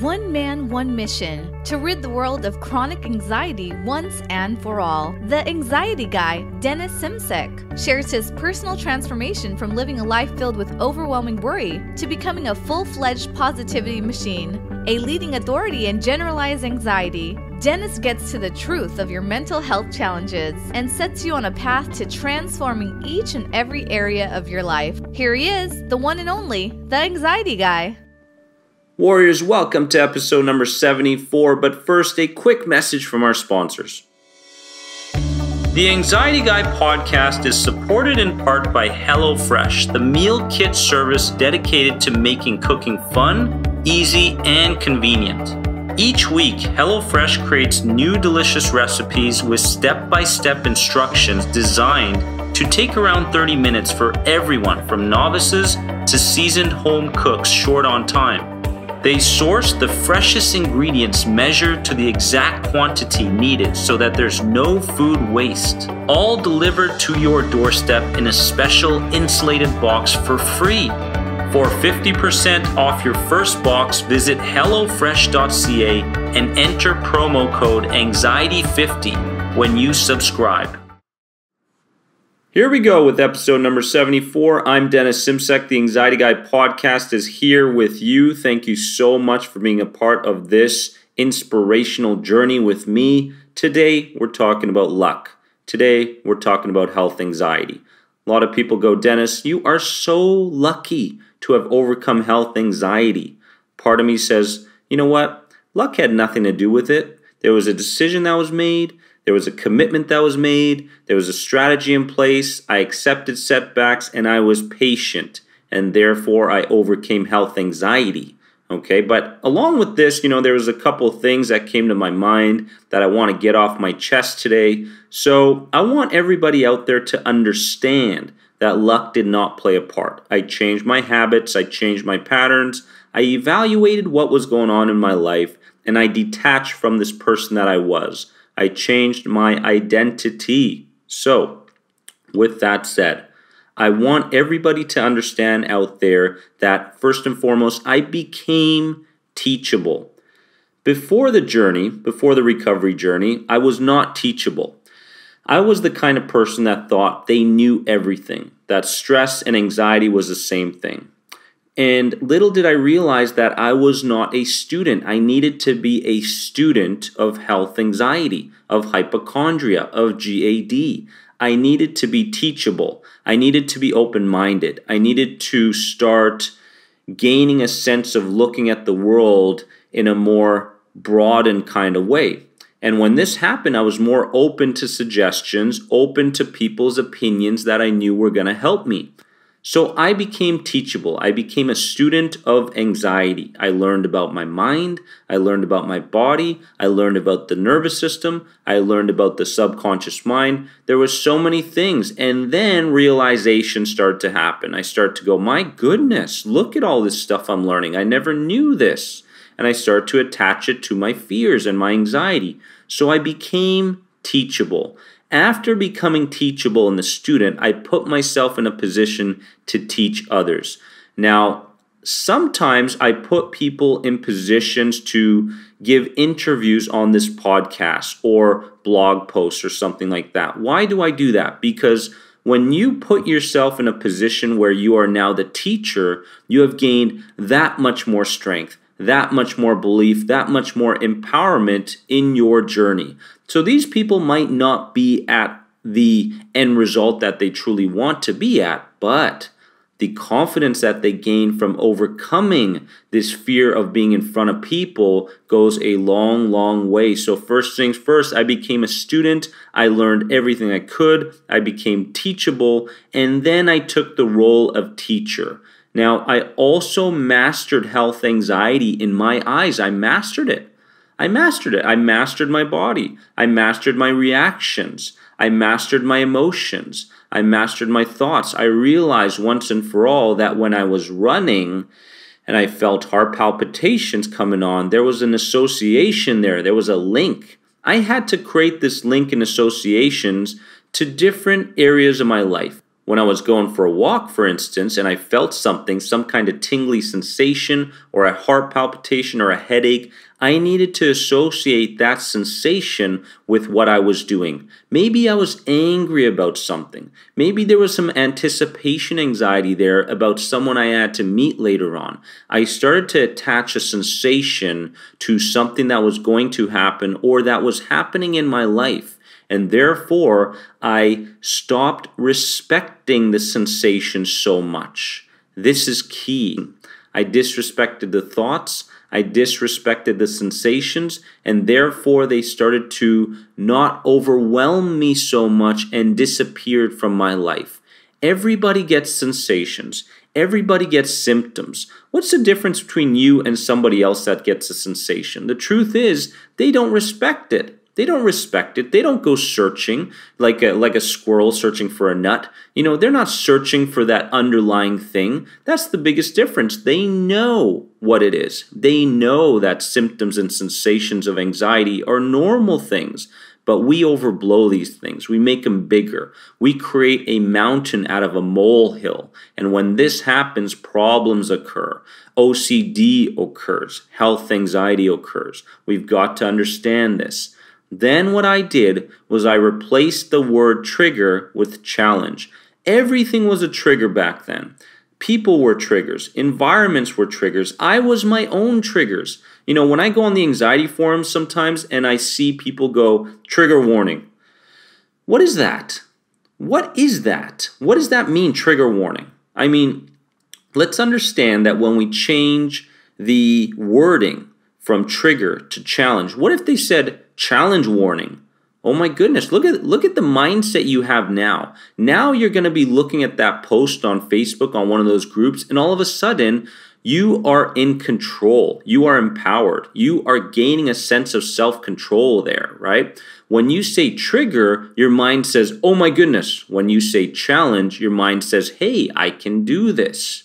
One man, one mission, to rid the world of chronic anxiety once and for all. The anxiety guy, Dennis Simsek, shares his personal transformation from living a life filled with overwhelming worry to becoming a full-fledged positivity machine, a leading authority in generalized anxiety. Dennis gets to the truth of your mental health challenges and sets you on a path to transforming each and every area of your life. Here he is, the one and only, the anxiety guy. Warriors, welcome to episode number 74, but first a quick message from our sponsors. The Anxiety Guy podcast is supported in part by HelloFresh, the meal kit service dedicated to making cooking fun, easy, and convenient. Each week, HelloFresh creates new delicious recipes with step-by-step instructions designed to take around 30 minutes for everyone from novices to seasoned home cooks short on time. They source the freshest ingredients measured to the exact quantity needed so that there's no food waste. All delivered to your doorstep in a special insulated box for free. For 50% off your first box, visit HelloFresh.ca and enter promo code ANXIETY50 when you subscribe. Here we go with episode number 74. I'm Dennis Simsek. The Anxiety Guy podcast is here with you. Thank you so much for being a part of this inspirational journey with me. Today, we're talking about luck. Today, we're talking about health anxiety. A lot of people go, Dennis, you are so lucky to have overcome health anxiety. Part of me says, you know what? Luck had nothing to do with it. There was a decision that was made. There was a commitment that was made. There was a strategy in place. I accepted setbacks and I was patient. And therefore, I overcame health anxiety. Okay, but along with this, there was a couple of things that came to my mind that I want to get off my chest today. So I want everybody out there to understand that luck did not play a part. I changed my habits. I changed my patterns. I evaluated what was going on in my life. And I detached from this person that I was. I changed my identity. So, with that said, I want everybody to understand out there that first and foremost, I became teachable. Before the recovery journey, I was not teachable. I was the kind of person that thought they knew everything, that stress and anxiety was the same thing. And little did I realize that I was not a student. I needed to be a student of health anxiety, of hypochondria, of GAD. I needed to be teachable. I needed to be open-minded. I needed to start gaining a sense of looking at the world in a more broadened kind of way. And when this happened, I was more open to suggestions, open to people's opinions that I knew were going to help me. So I became teachable. I became a student of anxiety. I learned about my mind. I learned about my body. I learned about the nervous system. I learned about the subconscious mind. There were so many things. And then realization started to happen. I started to go, my goodness, look at all this stuff I'm learning. I never knew this. And I started to attach it to my fears and my anxiety. So I became teachable. After becoming teachable and the student, I put myself in a position to teach others. Now, sometimes I put people in positions to give interviews on this podcast or blog posts or something like that. Why do I do that? Because when you put yourself in a position where you are now the teacher, you have gained that much more strength, that much more belief, that much more empowerment in your journey. So these people might not be at the end result that they truly want to be at, but the confidence that they gain from overcoming this fear of being in front of people goes a long, long way. So first things first, I became a student. I learned everything I could. I became teachable, and then I took the role of teacher. Now, I also mastered health anxiety in my eyes. I mastered it. I mastered my body. I mastered my reactions. I mastered my emotions. I mastered my thoughts. I realized once and for all that when I was running and I felt heart palpitations coming on, there was an association there. There was a link. I had to create this link and associations to different areas of my life. When I was going for a walk, for instance, and I felt something, some kind of tingly sensation or a heart palpitation or a headache, I needed to associate that sensation with what I was doing. Maybe I was angry about something. Maybe there was some anticipation anxiety there about someone I had to meet later on. I started to attach a sensation to something that was going to happen or that was happening in my life. And therefore, I stopped respecting the sensation so much. This is key. I disrespected the thoughts, I disrespected the sensations, and therefore they started to not overwhelm me so much and disappeared from my life. Everybody gets sensations. Everybody gets symptoms. What's the difference between you and somebody else that gets a sensation? The truth is, they don't respect it. They don't respect it. They don't go searching like a squirrel searching for a nut. You know, they're not searching for that underlying thing. That's the biggest difference. They know what it is. They know that symptoms and sensations of anxiety are normal things. But we overblow these things. We make them bigger. We create a mountain out of a molehill. And when this happens, problems occur. OCD occurs. Health anxiety occurs. We've got to understand this. Then what I did was I replaced the word trigger with challenge. Everything was a trigger back then. People were triggers. Environments were triggers. I was my own triggers. You know, when I go on the anxiety forums sometimes and I see people go, trigger warning. What is that? What is that? What does that mean, trigger warning? I mean, let's understand that when we change the wording from trigger to challenge, what if they said challenge warning? Oh my goodness, look at the mindset you have now. Now you're going to be looking at that post on Facebook on one of those groups, and all of a sudden you are in control. You are empowered. You are gaining a sense of self-control there, right? When you say trigger, your mind says, oh my goodness. When you say challenge, your mind says, hey, I can do this.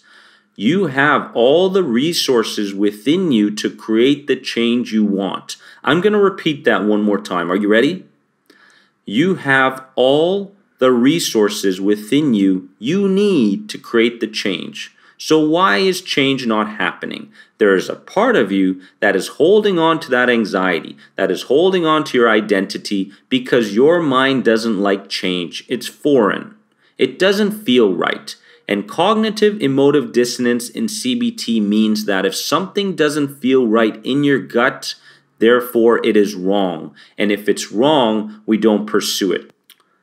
You have all the resources within you to create the change you want. I'm going to repeat that one more time. Are you ready? You have all the resources within you need to create the change. So why is change not happening? There is a part of you that is holding on to that anxiety, that is holding on to your identity because your mind doesn't like change. It's foreign. It doesn't feel right. And cognitive emotive dissonance in CBT means that if something doesn't feel right in your gut, therefore it is wrong. And if it's wrong, we don't pursue it.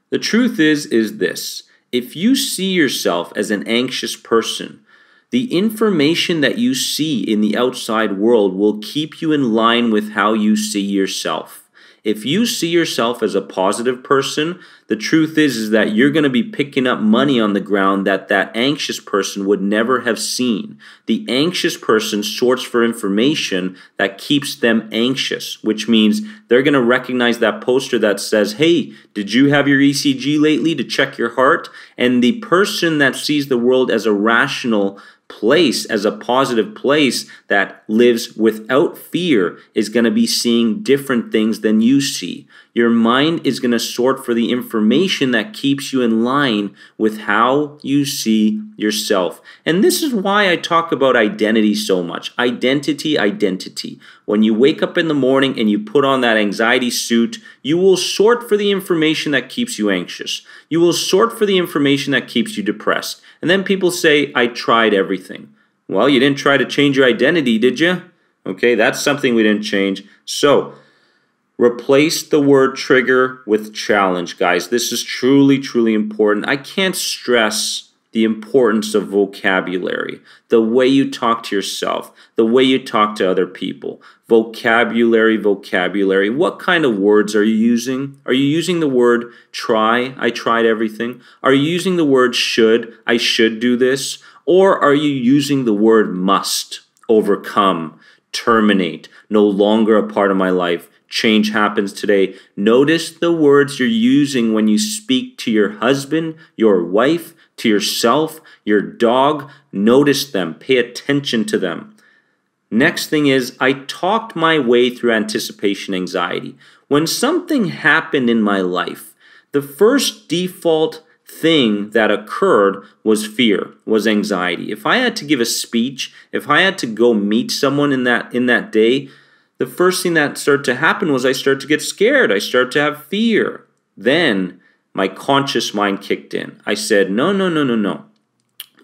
The truth is this. If you see yourself as an anxious person, the information that you see in the outside world will keep you in line with how you see yourself. If you see yourself as a positive person, the truth is that you're going to be picking up money on the ground that anxious person would never have seen. The anxious person sorts for information that keeps them anxious, which means they're going to recognize that poster that says, hey, did you have your ECG lately to check your heart? And the person that sees the world as a rational place, as a positive place that lives without fear, is going to be seeing different things than you see. Your mind is going to sort for the information that keeps you in line with how you see yourself. And this is why I talk about identity so much. Identity, identity. When you wake up in the morning and you put on that anxiety suit, you will sort for the information that keeps you anxious. You will sort for the information that keeps you depressed. And then people say, I tried everything. Well, you didn't try to change your identity, did you? Okay, that's something we didn't change. So, replace the word trigger with challenge, guys. This is truly, truly important. I can't stress the importance of vocabulary, the way you talk to yourself, the way you talk to other people. Vocabulary, vocabulary. What kind of words are you using? Are you using the word try? I tried everything. Are you using the word should? I should do this. Or are you using the word must? Overcome, terminate, no longer a part of my life. Change happens today. Notice the words you're using when you speak to your husband, your wife, to yourself, your dog. Notice them. Pay attention to them. Next thing is, I talked my way through anticipation anxiety. When something happened in my life, the first default thing that occurred was fear, was anxiety. If I had to give a speech, if I had to go meet someone in that day, the first thing that started to happen was I started to get scared. I started to have fear. Then my conscious mind kicked in. I said, no.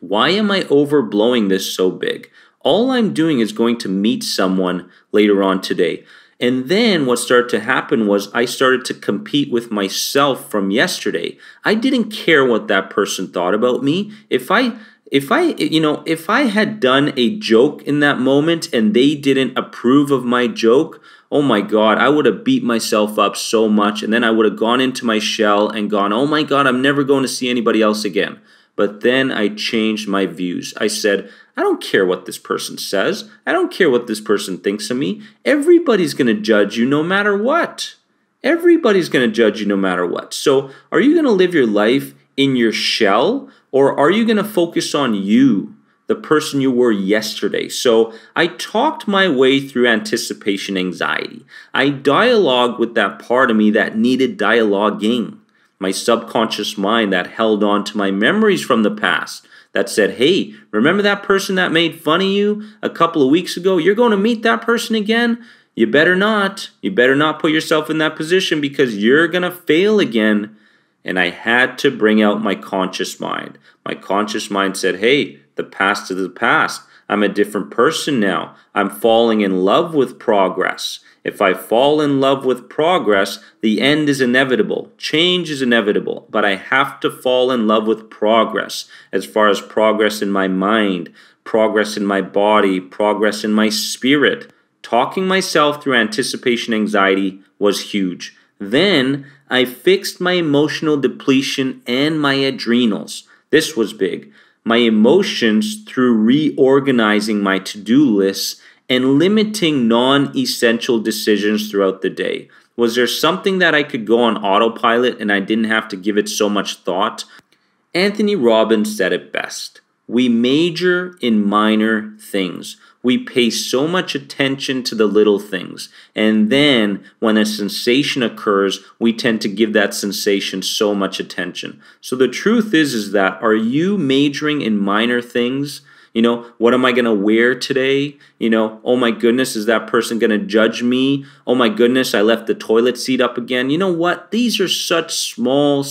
Why am I overblowing this so big? All I'm doing is going to meet someone later on today. And then what started to happen was I started to compete with myself from yesterday. I didn't care what that person thought about me. If I had done a joke in that moment and they didn't approve of my joke, oh my God, I would have beat myself up so much. And then I would have gone into my shell and gone, oh my God, I'm never going to see anybody else again. But then I changed my views. I said, I don't care what this person says. I don't care what this person thinks of me. Everybody's going to judge you no matter what. Everybody's going to judge you no matter what. So are you going to live your life in your shell, or are you going to focus on you, the person you were yesterday? So I talked my way through anticipation anxiety. I dialogued with that part of me that needed dialoguing. My subconscious mind that held on to my memories from the past that said, hey, remember that person that made fun of you a couple of weeks ago? You're going to meet that person again? You better not. You better not put yourself in that position because you're going to fail again. And I had to bring out my conscious mind. My conscious mind said, hey, the past is the past. I'm a different person now. I'm falling in love with progress. If I fall in love with progress, the end is inevitable. Change is inevitable. But I have to fall in love with progress as far as progress in my mind, progress in my body, progress in my spirit. Talking myself through anticipation anxiety was huge. Then I fixed my emotional depletion and my adrenals. This was big. My emotions through reorganizing my to-do lists and limiting non-essential decisions throughout the day. Was there something that I could go on autopilot and I didn't have to give it so much thought? Anthony Robbins said it best. We major in minor things. We pay so much attention to the little things. And then when a sensation occurs, we tend to give that sensation so much attention. So the truth is that are you majoring in minor things? What am I going to wear today? Oh my goodness, is that person going to judge me? Oh my goodness, I left the toilet seat up again. You know what? These are such small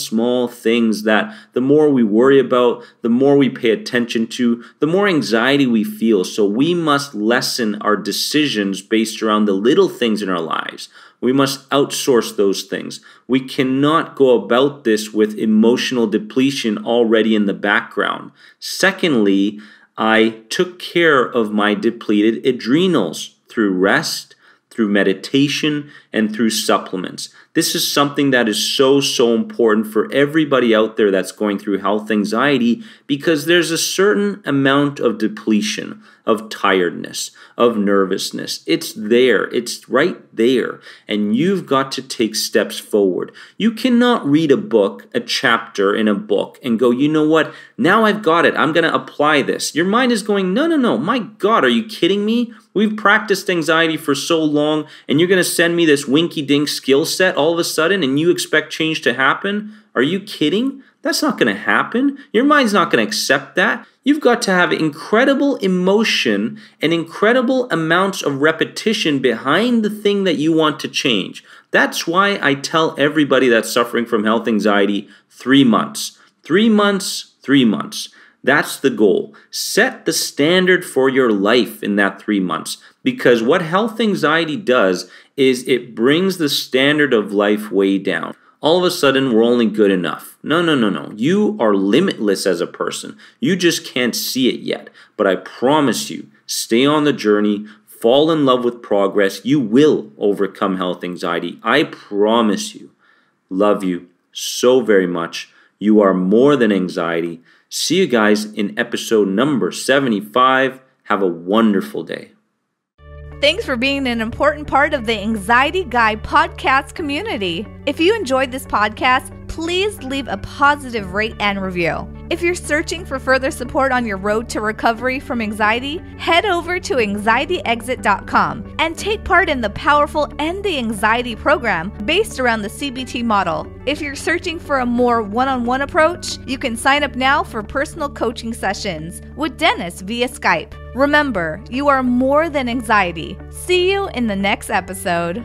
things that the more we worry about, the more we pay attention to, the more anxiety we feel. So we must lessen our decisions based around the little things in our lives. We must outsource those things. We cannot go about this with emotional depletion already in the background. Secondly, I took care of my depleted adrenals through rest, through meditation, and through supplements. This is something that is so important for everybody out there that's going through health anxiety because there's a certain amount of depletion, of tiredness, of nervousness. It's there. It's right there. And you've got to take steps forward. You cannot read a book, a chapter in a book, and go, you know what? Now I've got it. I'm going to apply this. Your mind is going, no. My God, are you kidding me? We've practiced anxiety for so long, and you're going to send me this winky-dink skill set all of a sudden, and you expect change to happen? Are you kidding? That's not going to happen. Your mind's not going to accept that. You've got to have incredible emotion and incredible amounts of repetition behind the thing that you want to change. That's why I tell everybody that's suffering from health anxiety 3 months. 3 months, 3 months. That's the goal. Set the standard for your life in that 3 months. Because what health anxiety does is it brings the standard of life way down. All of a sudden, we're only good enough. No. You are limitless as a person. You just can't see it yet. But I promise you, stay on the journey, fall in love with progress. You will overcome health anxiety. I promise you. Love you so very much. You are more than anxiety. See you guys in episode number 75. Have a wonderful day. Thanks for being an important part of the Anxiety Guy podcast community. If you enjoyed this podcast, please leave a positive rate and review. If you're searching for further support on your road to recovery from anxiety, head over to anxietyexit.com and take part in the powerful End the Anxiety program based around the CBT model. If you're searching for a more one-on-one approach, you can sign up now for personal coaching sessions with Dennis via Skype. Remember, you are more than anxiety. See you in the next episode.